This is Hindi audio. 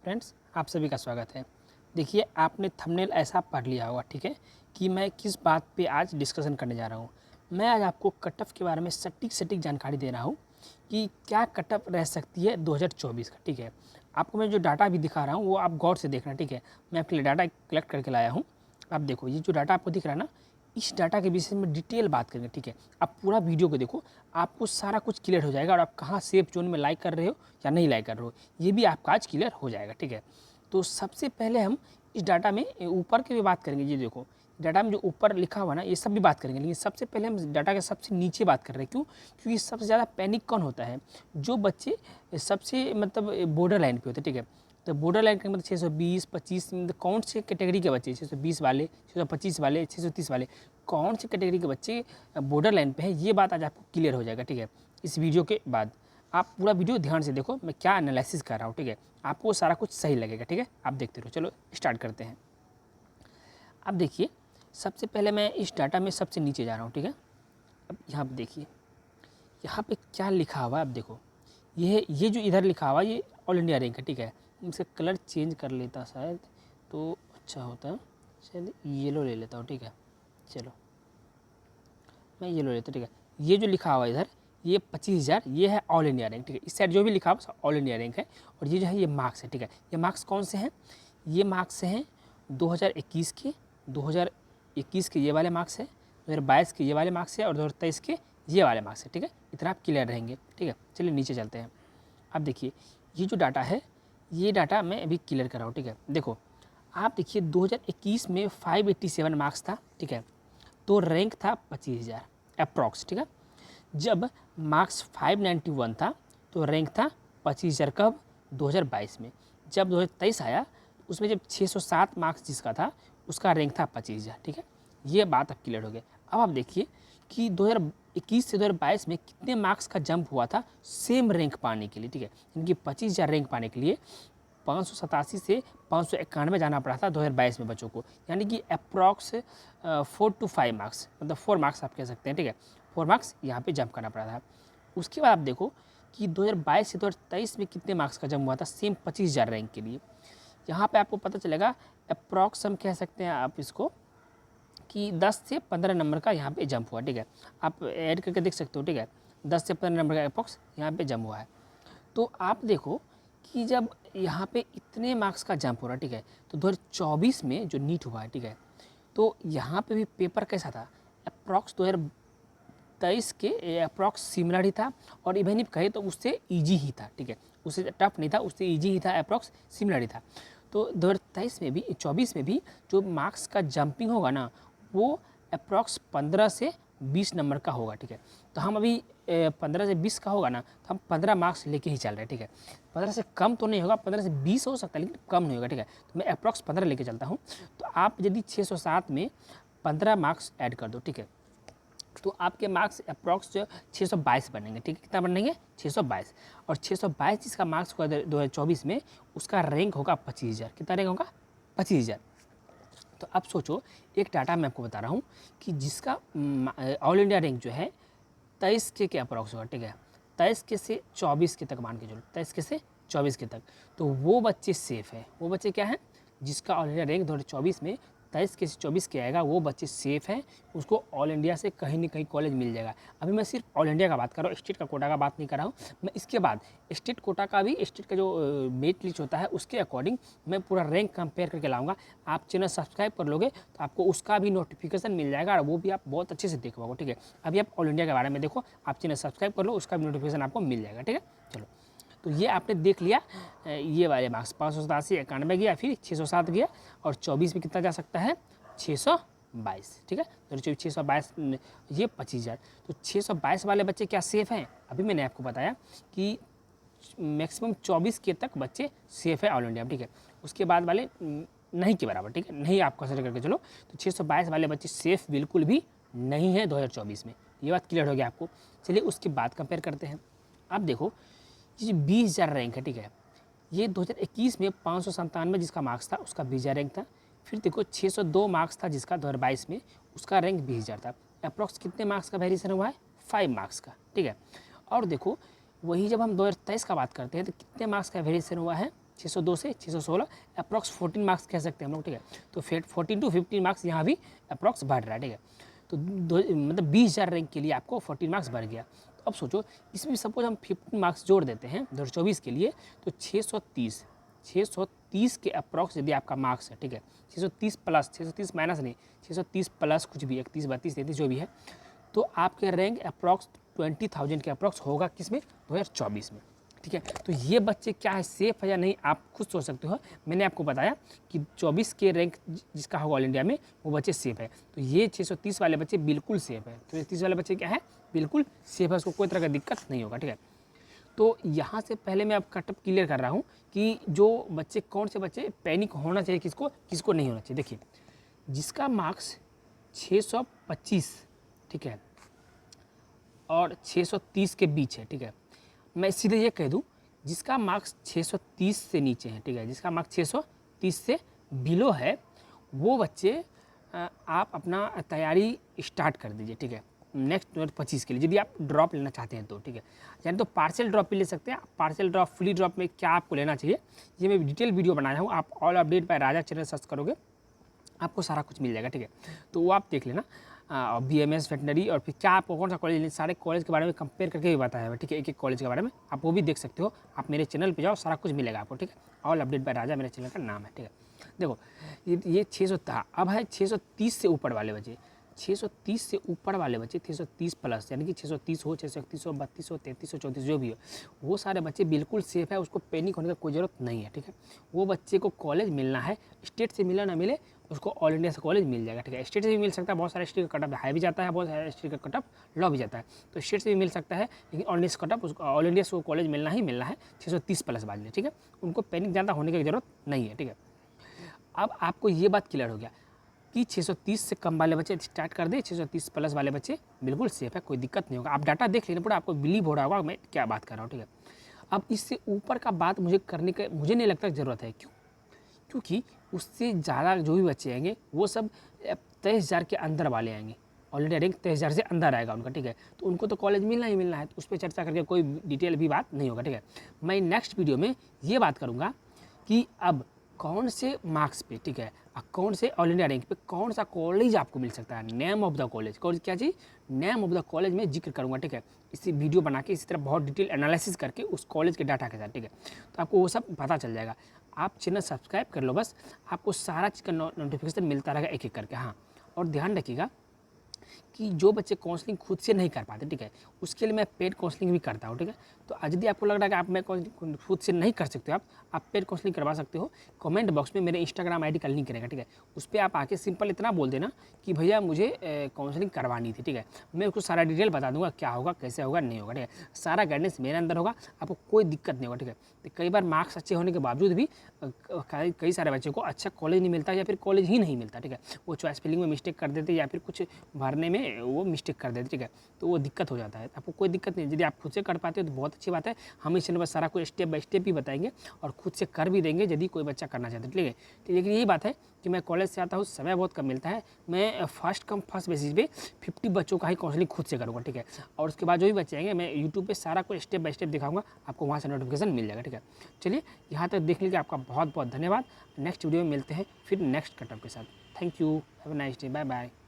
फ्रेंड्स, आप सभी का स्वागत है। देखिए, आपने थंबनेल ऐसा पढ़ लिया होगा, ठीक है, कि मैं किस बात पे आज डिस्कशन करने जा रहा हूँ। मैं आज आपको कट ऑफ के बारे में सटीक जानकारी दे रहा हूँ कि क्या कट ऑफ रह सकती है 2024 का, ठीक है। आपको मैं जो डाटा भी दिखा रहा हूँ वो आप गौर से देखना, ठीक है। मैं आपके लिए डाटा कलेक्ट करके लाया हूँ। आप देखो, ये जो डाटा आपको दिख रहा है ना, इस डाटा के विषय में डिटेल बात करेंगे, ठीक है। आप पूरा वीडियो को देखो, आपको सारा कुछ क्लियर हो जाएगा और आप कहाँ सेफ जोन में लाइक कर रहे हो या नहीं लाइक कर रहे हो, ये भी आपका आज क्लियर हो जाएगा, ठीक है। तो सबसे पहले हम इस डाटा में ऊपर की भी बात करेंगे। ये देखो, डाटा में जो ऊपर लिखा हुआ ना, ये सब भी बात करेंगे, लेकिन सबसे पहले हम डाटा के सबसे नीचे बात कर रहे हैं। क्यों? क्योंकि सबसे ज़्यादा पैनिक कौन होता है? जो बच्चे सबसे मतलब बॉर्डर लाइन पे होते हैं, ठीक है। तो बॉर्डर लाइन का मतलब 620, 25, मतलब कौन से कैटेगरी के बच्चे, 620 वाले, 625 वाले, 630 वाले, कौन से कैटेगरी के बच्चे बॉर्डर लाइन पे हैं, ये बात आज आपको क्लियर हो जाएगा, ठीक है, इस वीडियो के बाद। आप पूरा वीडियो ध्यान से देखो, मैं क्या एनालिसिस कर रहा हूँ, ठीक है। आपको सारा कुछ सही लगेगा, ठीक है। आप देखते रहो। चलो स्टार्ट करते हैं। अब देखिए, सबसे पहले मैं इस डाटा में सबसे नीचे जा रहा हूँ, ठीक है। अब यहाँ पे देखिए, यहाँ पे क्या लिखा हुआ है। अब देखो, ये जो इधर लिखा हुआ है, ये ऑल इंडिया रैंक है, ठीक है। इसका कलर चेंज कर लेता शायद तो अच्छा होता। शायद येलो ले लेता हूँ, ठीक है। चलो मैं येलो लेता हूँ, ठीक है। ये जो लिखा हुआ है इधर, ये 25,000, ये है ऑल इंडिया रैंक, ठीक है। इस साइड जो भी लिखा हुआ ऑल इंडिया रैंक है। और ये जो है ये मार्क्स है, ठीक है। ये मार्क्स कौन से हैं? ये मार्क्स हैं 2021 के, 2021 के ये वाले मार्क्स है, 2022 के ये वाले मार्क्स है और 2023 के ये वाले मार्क्स है, ठीक है। इतना आप क्लियर रहेंगे, ठीक है। चलिए नीचे चलते हैं। अब देखिए, ये जो डाटा है, ये डाटा मैं अभी क्लियर कर रहा हूँ, ठीक है। देखो, आप देखिए 2021 में 587 मार्क्स था, ठीक है। तो रैंक था 25,000 अप्रॉक्स, ठीक है। जब मार्क्स 591 था तो रैंक था 25,000 कब? 2022 में। जब 2023 आया, उसमें जब 607 मार्क्स जिसका था, उसका रैंक था 25,000, ठीक है। ये बात अब क्लियर हो गई। अब आप देखिए कि 2021 से 2022 में कितने मार्क्स का जंप हुआ था सेम रैंक पाने के लिए, ठीक है। इनकी 25,000 रैंक पाने के लिए 587 से 591 जाना पड़ा था 2022 में बच्चों को, यानी कि अप्रॉक्स 4 to 5 मार्क्स, मतलब 4 मार्क्स आप कह सकते हैं, ठीक है। 4 मार्क्स यहाँ पे जंप करना पड़ा था। उसके बाद आप देखो कि 2022 से 2023 में कितने मार्क्स का जंप हुआ था सेम 25,000 रैंक के लिए। यहाँ पे आपको पता चलेगा अप्रॉक्स हम कह सकते हैं आप इसको कि 10 से 15 नंबर का यहाँ पे जंप हुआ, ठीक है। आप ऐड करके देख सकते हो, ठीक है। 10 से 15 नंबर का अप्रॉक्स यहाँ पे जंप हुआ है। तो आप देखो कि जब यहाँ पे इतने मार्क्स का जंप हो रहा है, ठीक है, तो 2024 में जो नीट हुआ है, ठीक है, तो यहाँ पे भी पेपर कैसा था? अप्रॉक्स 2023 के अप्रॉक्स सिमिलर ही था, और इवन इफ कहे तो उससे ईजी ही था, ठीक है। उससे टफ नहीं था, उससे ईजी ही था, अप्रॉक्स सिमिलर ही था। तो 2023 में भी, 24 में भी जो मार्क्स का जंपिंग होगा ना, वो अप्रॉक्स 15 से 20 नंबर का होगा, ठीक है। तो हम अभी 15 से 20 का होगा ना, तो हम 15 मार्क्स लेके ही चल रहे हैं, ठीक है। 15 से कम तो नहीं होगा, 15 से 20 हो सकता है, लेकिन कम नहीं होगा, ठीक है। तो मैं अप्रॉक्स 15 लेके चलता हूँ। तो आप यदि 607 में 15 मार्क्स ऐड कर दो, ठीक है, तो आपके मार्क्स अप्रॉक्स 622 बनेंगे, ठीक है। कितना बनेंगे? 622। और 622 जिसका मार्क्स हुआ 2024 में, उसका रैंक होगा 25,000। कितना रैंक होगा? 25,000। तो अब सोचो, एक डाटा मैं आपको बता रहा हूँ कि जिसका ऑल इंडिया रैंक जो है 23 के अप्रॉक्स होगा, ठीक है। 23 के से 24 के तक मान के चलो, 23 के से 24 के तक, तो वो बच्चे सेफ़ है। वो बच्चे क्या हैं? जिसका ऑल इंडिया रैंक 2024 में 23 के से 24 के आएगा, वो बच्चे सेफ़ हैं। उसको ऑल इंडिया से कहीं ना कहीं कॉलेज मिल जाएगा। अभी मैं सिर्फ ऑल इंडिया का बात कर रहा हूँ, स्टेट का कोटा का बात नहीं कर रहा हूँ मैं। इसके बाद स्टेट कोटा का भी, स्टेट का जो मेरिट लिस्ट होता है उसके अकॉर्डिंग मैं पूरा रैंक कंपेयर करके लाऊंगा। आप चैनल सब्सक्राइब कर लोगे तो आपको उसका भी नोटिफिकेशन मिल जाएगा, और वो भी आप बहुत अच्छे से देख पाओगे, ठीक है। अभी आप ऑल इंडिया के बारे में देखो, आप चैनल सब्सक्राइब कर लो, उसका भी नोटिफिकेशन आपको मिल जाएगा, ठीक है। चलो, तो ये आपने देख लिया। ये वाले मार्क्स 587, 91 गया, फिर 607 गया, और 24 में कितना जा सकता है? 622, ठीक है। तो 622, ये 25,000। तो 622 वाले बच्चे क्या सेफ़ हैं? अभी मैंने आपको बताया कि मैक्सिमम 24 के तक बच्चे सेफ़ है ऑल इंडिया में, ठीक है। उसके बाद वाले नहीं के बराबर, ठीक है, नहीं आप कंसिडर करके चलो। तो 622 वाले बच्चे सेफ़ बिल्कुल भी नहीं है 2024 में। ये बात क्लियर हो गया आपको। चलिए उसके बाद कंपेयर करते हैं। आप देखो, ये 20,000 रैंक है, ठीक है। ये 2021 में 597 जिसका मार्क्स था, उसका 20,000 रैंक था। फिर देखो 602 मार्क्स था जिसका 2022 में, उसका रैंक 20,000 था। अप्रॉक्स कितने मार्क्स का वेरिएशन हुआ है? 5 मार्क्स का, ठीक है। और देखो, वही जब हम 2023 का बात करते हैं तो कितने मार्क्स का वेरिएशन हुआ है? 602 से 616 अप्रॉक्स 14 मार्क्स कह सकते हैं हम लोग, ठीक है। तो फिर 14 टू 15 मार्क्स यहाँ भी अप्रॉक्स बढ़ रहा है, ठीक है। तो मतलब 20,000 रैंक के लिए आपको 14 मार्क्स बढ़ गया। तो अब सोचो इसमें सपोज हम 15 मार्क्स जोड़ देते हैं 2024 के लिए, तो 630 के अप्रॉक्स यदि आपका मार्क्स है, ठीक है। 630 प्लस, 630 माइनस नहीं, 630 प्लस कुछ भी 31 32 33 जो भी है, तो आपके रैंक अप्रॉक्स 20,000 के अप्रॉक्स होगा किस में, 2024 में, ठीक है। तो ये बच्चे क्या है, सेफ़ है या नहीं, आप खुद सोच सकते हो। मैंने आपको बताया कि 24 के रैंक जिसका होगा ऑल इंडिया में वो बच्चे सेफ़ है। तो ये 630 वाले बच्चे बिल्कुल सेफ़ है। तो 30 वाले बच्चे क्या है, बिल्कुल सेफ़ है, उसको कोई तरह का दिक्कत नहीं होगा, ठीक है। तो यहाँ से पहले मैं अब कटअप क्लियर कर रहा हूँ कि जो बच्चे, कौन से बच्चे पैनिक होना चाहिए, किसको किसको नहीं होना चाहिए। देखिए, जिसका मार्क्स 625, ठीक है, और 630 के बीच है, ठीक है, मैं सीधे ये कह दूं, जिसका मार्क्स 630 से नीचे है, ठीक है, जिसका मार्क्स 630 से बिलो है, वो बच्चे आप अपना तैयारी स्टार्ट कर दीजिए, ठीक है, नेक्स्ट 2025 के लिए, यदि आप ड्रॉप लेना चाहते हैं तो, ठीक है। यानी तो पार्शियल ड्रॉप भी ले सकते हैं। पार्शियल ड्रॉप, फुली ड्रॉप में क्या आपको लेना चाहिए, ये मैं डिटेल वीडियो बनाया हूँ। आप ऑल अपडेट बाय राजा चैनल सर्च करोगे, आपको सारा कुछ मिल जाएगा, ठीक है। तो वो आप देख लेना, BMS वेटनरी, और फिर क्या आपको कौन सा कॉलेज, सारे कॉलेज के बारे में कंपेयर करके भी बताया है, ठीक है, एक एक कॉलेज के बारे में आप वो भी देख सकते हो। आप मेरे चैनल पे जाओ, सारा कुछ मिलेगा आपको, ठीक है। ऑल अपडेट बाय राजा मेरे चैनल का नाम है, ठीक है। देखो ये 600 अब है 630 से ऊपर वाले बच्चे, 630 से ऊपर वाले बच्चे, 630 प्लस, यानी कि 630 हो, 631 हो, 32 हो, 33 हो, 34 जो भी हो, वो सारे बच्चे बिल्कुल सेफ़ है, उसको पैनिक होने की कोई ज़रूरत नहीं है, ठीक है। वो बच्चे को कॉलेज मिलना है, स्टेट से मिला ना मिले, उसको ऑल इंडिया से कॉलेज मिल जाएगा, ठीक है। स्टेट से भी मिल सकता है, बहुत सारे स्टेट का कटअप हाई भी जाता है, बहुत सारे स्टेट का कटअप लो भी जाता है, तो स्टेट से भी मिल सकता है, लेकिन ऑल इंडिया से कटअप, उसको ऑल इंडिया से वो कॉलेज मिलना ही मिलना है 630 प्लस वाले, ठीक है। उनको पैनिक ज़्यादा होने की ज़रूरत नहीं है, ठीक है। अब आपको ये बात क्लियर हो गया कि 630 से कम वाले बच्चे स्टार्ट कर दे, 630 प्लस वाले बच्चे बिल्कुल सेफ़ है, कोई दिक्कत नहीं होगा। आप डाटा देख लेना पूरा, आपको बिलीव हो रहा होगा मैं क्या बात कर रहा हूँ, ठीक है। अब इससे ऊपर का बात मुझे करने का मुझे नहीं लगता ज़रूरत है, क्यों, क्योंकि उससे ज़्यादा जो भी बच्चे आएंगे वो सब 23,000 के अंदर वाले आएंगे, ऑल इंडिया रैंक 23,000 से अंदर आएगा उनका, ठीक है। तो उनको तो कॉलेज मिलना ही मिलना है, तो उस पर चर्चा करके कोई डिटेल भी बात नहीं होगा, ठीक है। मैं नेक्स्ट वीडियो में ये बात करूँगा कि अब कौन से मार्क्स पे, ठीक है, कौन से ऑल इंडिया रैंक पे कौन सा कॉलेज आपको मिल सकता है, name of the college, college क्या चीज़, नेम ऑफ द कॉलेज में जिक्र करूँगा, ठीक है। इसी वीडियो बना के इसी तरह बहुत डिटेल एनालिसिस करके उस कॉलेज के डाटा के साथ, ठीक है। तो आपको वो सब पता चल जाएगा। आप चैनल सब्सक्राइब कर लो बस, आपको सारा चीज़ का नोटिफिकेशन मिलता रहेगा एक एक करके। हाँ, और ध्यान रखिएगा कि जो बच्चे काउंसलिंग खुद से नहीं कर पाते, ठीक है, उसके लिए मैं पेड काउंसलिंग भी करता हूँ, ठीक है। तो यदि आपको लग रहा है कि आप मैं खुद से नहीं कर सकते हो, आप पेड काउंसलिंग करवा सकते हो। कमेंट बॉक्स में मेरे इंस्टाग्राम ID का लिंक रहेगा, ठीक है। उस पर आप आके सिंपल इतना बोल देना कि भैया मुझे काउंसलिंग करवानी थी, ठीक है। मैं उसको सारा डिटेल बता दूंगा, क्या होगा, कैसे होगा, नहीं होगा, ठीक है। सारा गाइडेंस मेरे अंदर होगा, आपको कोई दिक्कत नहीं होगा, ठीक है। तो कई बार मार्क्स अच्छे होने के बावजूद भी कई सारे बच्चों को अच्छा कॉलेज नहीं मिलता, या फिर कॉलेज ही नहीं मिलता, ठीक है। वो चॉइस फिलिंग में मिस्टेक कर देते, या फिर कुछ भरने में वो मिस्टेक कर देते, ठीक है। तो वो दिक्कत हो जाता है। आपको कोई दिक्कत नहीं, यदि आप खुद से कर पाते हो तो बहुत अच्छी बात है। हम इस चैनल पर सारा कुछ स्टेप बाय स्टेप भी बताएंगे और खुद से कर भी देंगे यदि कोई बच्चा करना चाहता है, ठीक है। तो लेकिन यही बात है कि मैं कॉलेज से आता हूँ, समय बहुत कम मिलता है, मैं फर्स्ट कम फर्स्ट बेसिस पे 50 बच्चों का ही काउंसलिंग खुद से करूँगा, ठीक है। और उसके बाद जो भी बच्चे आएंगे मैं यूट्यूब पे सारा कुछ स्टेप बाय स्टेप दिखाऊंगा, आपको वहाँ से नोटिफिकेशन मिल जाएगा, ठीक है। चलिए, यहाँ तक देखने के लिए आपका बहुत बहुत धन्यवाद। नेक्स्ट वीडियो में मिलते हैं फिर नेक्स्ट कटअप के साथ। Thank you, have a nice day, bye bye.